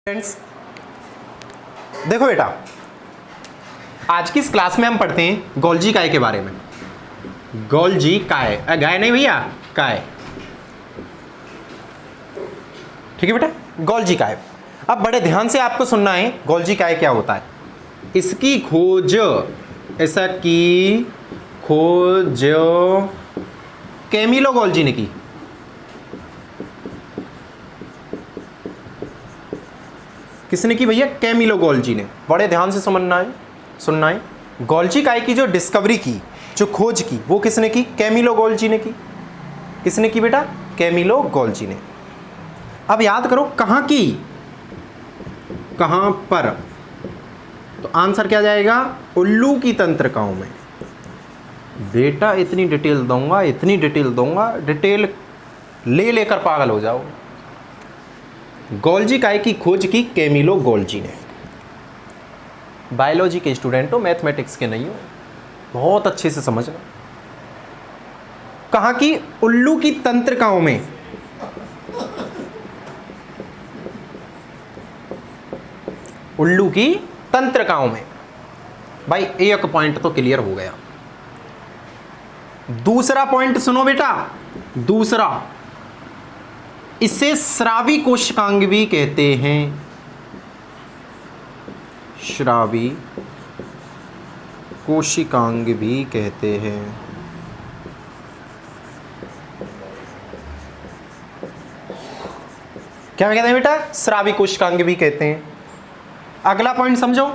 Friends देखो बेटा, आज की इस क्लास में हम पढ़ते हैं गोल्जी काय के बारे में। गोल्जी काय, गाय नहीं भैया, काय। ठीक है बेटा, गोल्जी काय। अब बड़े ध्यान से आपको सुनना है गोल्जी काय क्या होता है। इसकी खोज, ऐसा की खोज कैमिलो गोल्जी ने की। किसने की भैया? कैमिलो गोल्जी ने। बड़े ध्यान से सुनना है। गोल्जी काय की जो डिस्कवरी की, जो खोज की, वो किसने की? कैमिलो गोल्जी ने की। किसने की बेटा? कैमिलो गोल्जी ने। अब याद करो कहाँ की, कहाँ पर, तो आंसर क्या जाएगा? उल्लू की तंत्रिकाओं में। बेटा इतनी डिटेल दूंगा, डिटेल लेकर पागल हो जाओ। गोल्जी काय की खोज की कैमिलो गोल्जी ने। बायोलॉजी के स्टूडेंट हो, मैथमेटिक्स के नहीं हो, बहुत अच्छे से समझना। कहाँ की? उल्लू की तंत्रिकाओं में। उल्लू की तंत्रिकाओं में। भाई एक पॉइंट तो क्लियर हो गया। दूसरा पॉइंट सुनो बेटा, दूसरा, इसे स्रावी कोशिकांग भी कहते हैं। स्रावी कोशिकांग भी कहते हैं। क्या कहते हैं बेटा? स्रावी कोशिकांग भी कहते हैं। अगला पॉइंट समझो,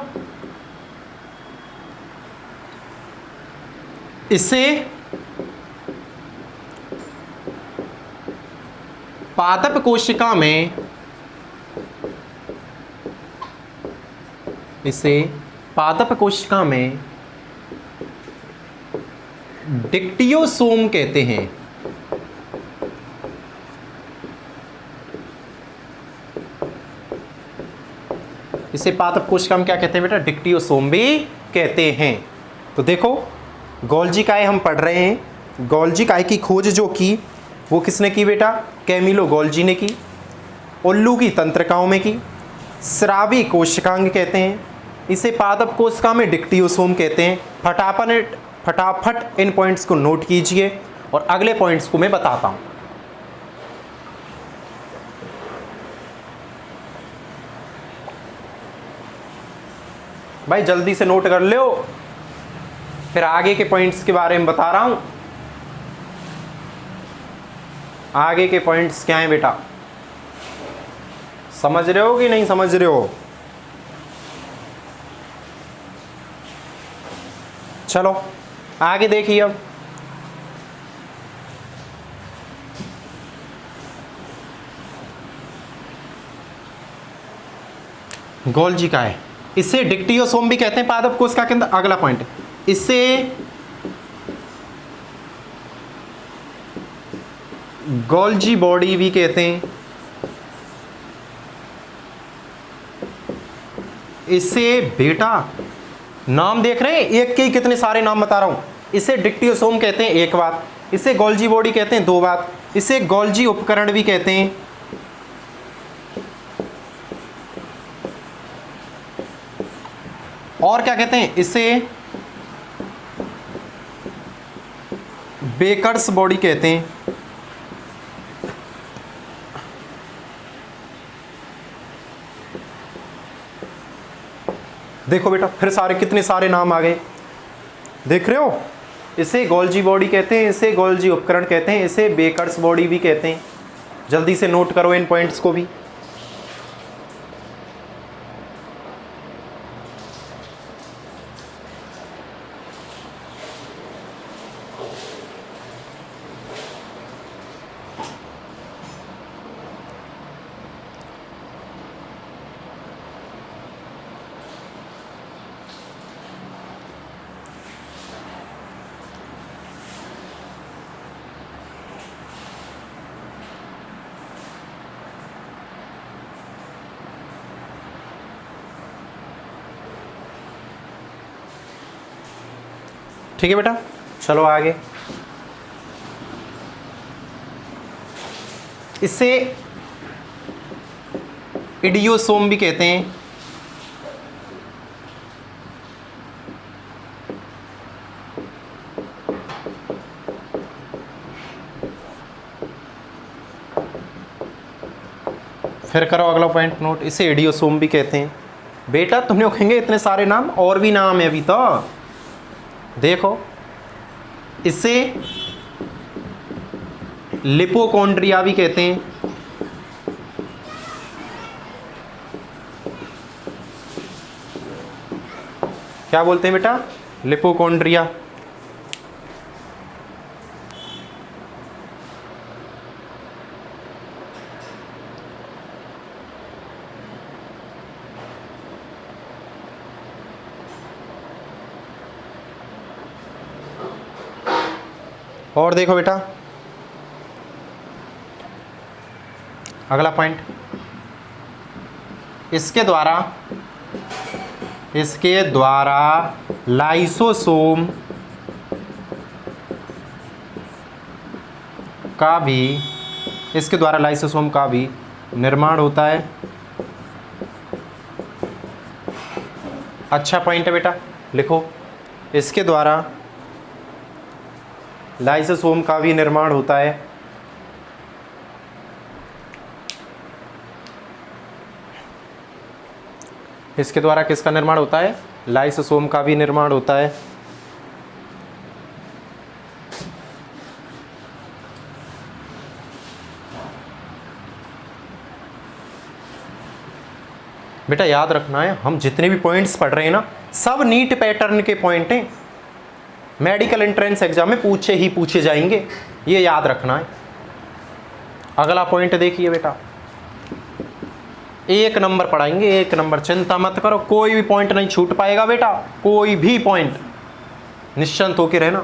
इसे पादप कोशिका में, इसे पादप कोशिका में डिक्टियोसोम कहते हैं। इसे पादप कोशिका में क्या कहते हैं बेटा? डिक्टियोसोम भी कहते हैं। तो देखो, गोल्जी काय हम पढ़ रहे हैं। गोल्जी काय की खोज जो की, वो किसने की बेटा? कैमिलो गोल्जी ने की। उल्लू की तंत्रिकाओं में की। स्रावी कोशिकांग कहते हैं। इसे पादप कोशिका में डिक्टियोसोम कहते हैं। फटाफट इन पॉइंट्स को नोट कीजिए और अगले पॉइंट्स को मैं बताता हूं। भाई जल्दी से नोट कर लो, फिर आगे के पॉइंट्स के बारे में बता रहा हूं। आगे के पॉइंट्स क्या हैं बेटा? समझ रहे हो कि नहीं समझ रहे हो? चलो आगे देखिए। अब गोल्जी काय, इसे डिक्टियोसोम भी कहते हैं पादप कोशिका के अंदर। अगला पॉइंट, इसे गोल्जी बॉडी भी कहते हैं। इसे बेटा, नाम देख रहे हैं, एक के ही कितने सारे नाम बता रहा हूं। इसे डिक्टियोसोम कहते हैं, एक बात। इसे गोल्जी बॉडी कहते हैं, दो बात। इसे गोल्जी उपकरण भी कहते हैं। और क्या कहते हैं? इसे बेकर्स बॉडी कहते हैं। देखो बेटा, फिर सारे कितने सारे नाम आ गए, देख रहे हो? इसे गोल्जी बॉडी कहते हैं, इसे गोल्जी उपकरण कहते हैं, इसे बेकर्स बॉडी भी कहते हैं। जल्दी से नोट करो इन पॉइंट्स को भी। ठीक है बेटा, चलो आगे। इसे इडियोसोम भी कहते हैं। फिर करो अगला पॉइंट नोट, इसे इडियोसोम भी कहते हैं। बेटा तुमने कहेंगे इतने सारे नाम, और भी नाम है अभी तो। देखो इसे लिपोकॉन्ड्रिया भी कहते हैं। क्या बोलते हैं बेटा? लिपोकॉन्ड्रिया। और देखो बेटा अगला पॉइंट, इसके द्वारा लाइसोसोम का भी निर्माण होता है। अच्छा पॉइंट है बेटा, लिखो इसके द्वारा लाइसोसोम का भी निर्माण होता है। इसके द्वारा किसका निर्माण होता है? लाइसोसोम का भी निर्माण होता है। बेटा याद रखना है, हम जितने भी पॉइंट्स पढ़ रहे हैं ना, सब नीट पैटर्न के पॉइंट हैं, मेडिकल एंट्रेंस एग्जाम में पूछे जाएंगे, ये याद रखना है। अगला पॉइंट देखिए बेटा, 1 नंबर पढ़ाएंगे, 1 नंबर, चिंता मत करो, कोई भी पॉइंट नहीं छूट पाएगा बेटा, कोई भी पॉइंट, निश्चिंत होकर रहना।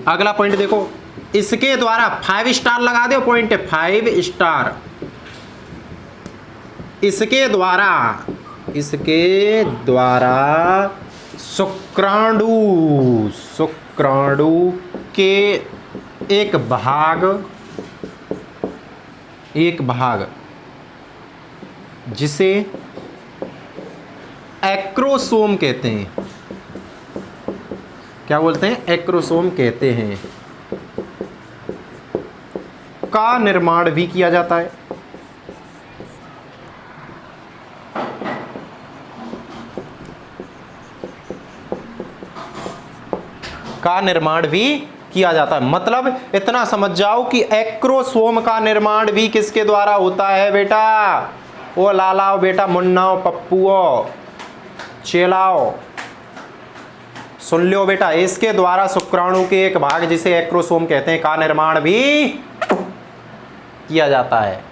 अगला पॉइंट देखो, इसके द्वारा 5 स्टार लगा दो, पॉइंट है 5 स्टार। इसके द्वारा शुक्राणु के एक भाग जिसे एक्रोसोम कहते हैं। क्या बोलते हैं? एक्रोसोम कहते हैं, का निर्माण भी किया जाता है। का निर्माण भी किया जाता है, मतलब इतना समझ जाओ कि एक्रोसोम का निर्माण भी किसके द्वारा होता है बेटा? ओ लालाओ बेटा, मुन्नाओ, पप्पुओ, चेलाओ, सुन लो बेटा, इसके द्वारा शुक्राणु के एक भाग जिसे एक्रोसोम कहते हैं का निर्माण भी किया जाता है।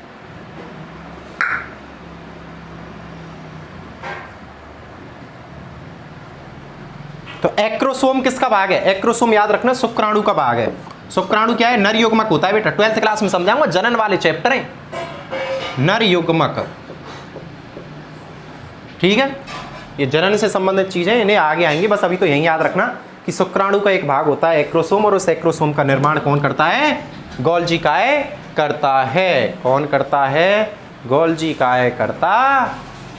तो एक्रोसोम किसका भाग है? एक्रोसोम याद रखना शुक्राणु का भाग है। शुक्राणु क्या है? नर युग्मक होता है बेटा, 12th क्लास में समझाऊंगा, जनन वाले चैप्टर है, नर युग्मक, ठीक है। ये जनन से संबंधित चीजें इन्हें आगे आएंगी, बस अभी तो यही याद रखना कि शुक्राणु का एक भाग होता है एक्रोसोम, और उस एक्रोसोम का निर्माण कौन करता है? गोल्जी काय करता है। कौन करता है? गोल्जी काय करता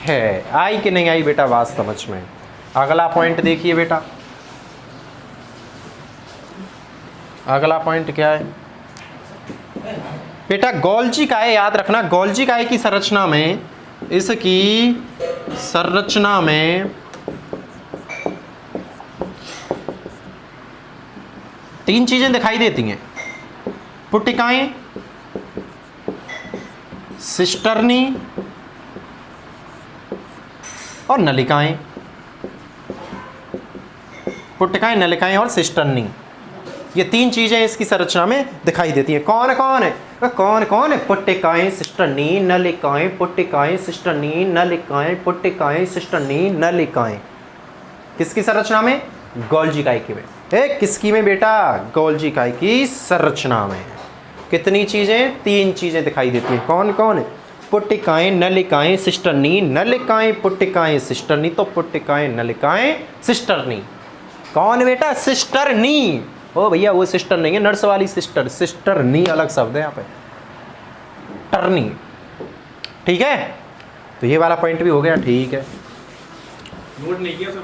है। आई कि नहीं आई बेटा बात समझ में? अगला पॉइंट देखिए बेटा, अगला पॉइंट क्या है बेटा? गोल्जी काय याद रखना, गोल्जी काय की संरचना में, इसकी संरचना में 3 चीजें दिखाई देती हैं, पुटिकाएं, सिस्टर्नी और नलिकाएं। पुटिकाएं, नलिकाएं और सिस्टर्नी, ये 3 चीजें इसकी संरचना में दिखाई देती हैं। कौन कौन है? कौन कौन है? पुटिकाएं, सिस्टर्नी, नलिकाएं, पुटिकाएं, सिस्टर्नी, नलिकाएं, पुटिकाएं, सिस्टर्नी, नलिकाएं। किसकी संरचना में? गोल्जी काय की में। किसकी में बेटा? गोल्जी काय की संरचना में। कितनी चीजें? 3 चीजें दिखाई देती हैं। कौन कौन है? पुटिकाएं, नलिकाएं, सिस्टर्नी, नलिकाएं, पुटिकाएं, सिस्टर्नी। तो पुटिकाएं, नलिकाएं, सिस्टर्नी। कौन बेटा? सिस्टर्नी। ओ भैया वो सिस्टर नहीं है, नर्स वाली सिस्टर, सिस्टर्नी अलग शब्द है यहाँ पे, टर्नी, ठीक है। तो ये वाला पॉइंट भी हो गया, ठीक है। नोट नहीं किया सर।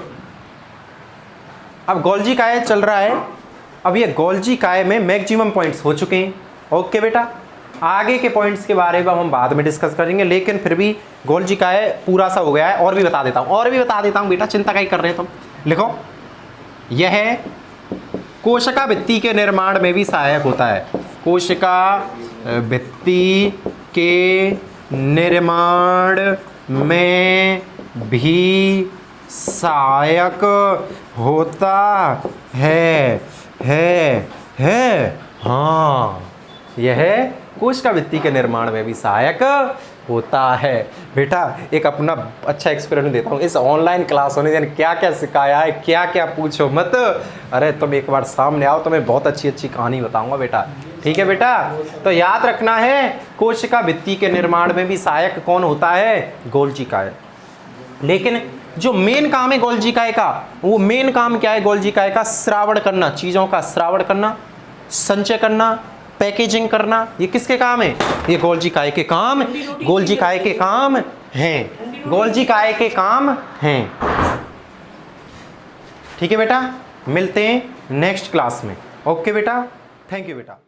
अब गोल्जी काय चल रहा है, अब ये गोल्जी काय में मैक्सिमम पॉइंट्स हो चुके हैं। ओके बेटा, आगे के पॉइंट्स के बारे में हम बाद में डिस्कस करेंगे, लेकिन फिर भी गोल्जी काय पूरा सा हो गया है। और भी बता देता हूँ बेटा, चिंता क्या कर रहे हैं तुम। लिखो, यह कोशिका भित्ति के निर्माण में भी सहायक होता है। कोशिका भित्ति के निर्माण में भी सहायक होता है। हाँ, यह कोशिका भित्ति के निर्माण में भी सहायक होता है। बेटा एक अपना अच्छा एक्सपीरियंस देता हूँ, इस ऑनलाइन क्लास होने से क्या क्या सिखाया है, क्या क्या पूछो मत। अरे तुम एक बार सामने आओ तो मैं बहुत अच्छी अच्छी कहानी बताऊंगा बेटा, ठीक है बेटा। तो याद रखना है, कोशिका भित्ति के निर्माण में भी सहायक कौन होता है? गोल्जी काय। लेकिन जो मेन काम है गोल्जी काय का, वो मेन काम क्या है गोल्जी काय का? श्रावण करना, चीज़ों का श्रावण करना, संचय करना, पैकेजिंग करना। ये किसके काम है? ये गोल्जी काय के काम, गोल्जी काय के काम हैं, गोल्जी काय के काम हैं। ठीक है बेटा, मिलते हैं नेक्स्ट क्लास में। ओके बेटा, थैंक यू बेटा।